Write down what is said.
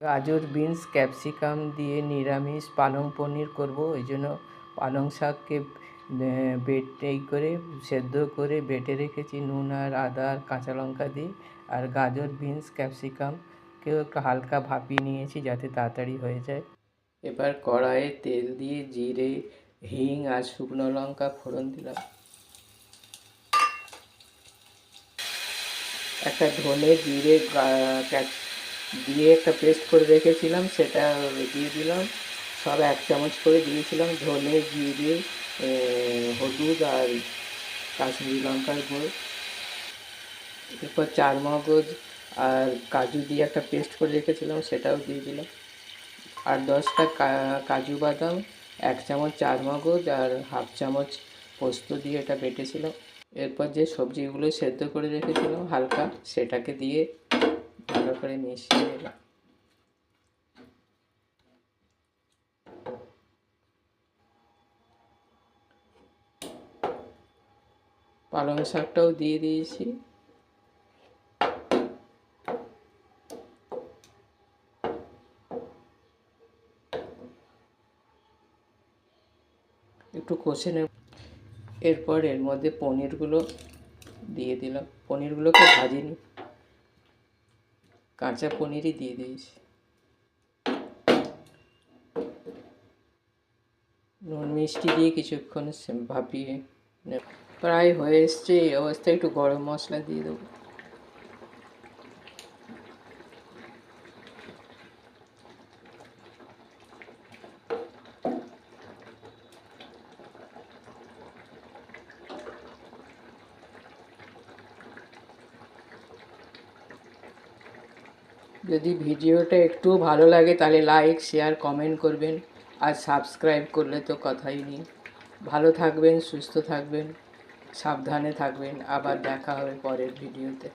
গাজর, beans, capsicum দিয়ে নিরামিষ পালং পনির করব। ওই জন্য পালং শাককে সেদ্ধ করে বেটে রেখেছি নুন আর আদা আর কাঁচা লঙ্কা দিয়ে। আর গাজর, বিনস, ক্যাপসিকামকেও একটু হালকা ভাপিয়ে নিয়েছি যাতে তাড়াতাড়ি হয়ে যায়। এবার কড়াইয়ে তেল দিয়ে জিরে, হিং আর শুকনো লঙ্কা ফোড়ন দিলাম। একটা ধনে জিরে দিয়ে একটা পেস্ট করে রেখেছিলাম, সেটা দিয়ে দিলাম। সব 1 চামচ করে দিয়েছিলাম। ধনে, জিরে, হলুদ আর কাশ্মীরি লঙ্কার গুঁড়ো। এরপর চারমগজ আর কাজু দিয়ে একটা পেস্ট করে রেখেছিলাম, সেটাও দিয়ে দিলাম। আর 10টা কাজু বাদাম, 1 চামচ চারমগজ আর হাফ চামচ পোস্ত দিয়ে এটা বেটেছিলাম। এরপর যে সবজিগুলো সেদ্ধ করে রেখেছিলাম হালকা, সেটাকে দিয়ে ভালো করে মিশিয়ে নিলাম। পালং শাকটাও দিয়ে দিয়েছি। একটু কষে নেব। এরপর এর মধ্যে পনিরগুলো দিয়ে দিলাম। পনিরগুলোকে ভাজিনি, কাঁচা পনিরই দিয়ে দিয়েছি। নুন মিষ্টি দিয়ে কিছুক্ষণ ভাপিয়ে নেব। প্রায় হয়ে এসছে। এই অবস্থায় একটু গরম মশলা দিয়ে দেবো। যদি ভিডিওটা একটু ভালো লাগে তাহলে লাইক, শেয়ার, কমেন্ট করবেন। আর সাবস্ক্রাইব করলে তো কথাই নেই। ভালো থাকবেন, সুস্থ থাকবেন, সাবধানে থাকবেন। আবার দেখা হবে পরের ভিডিওতে।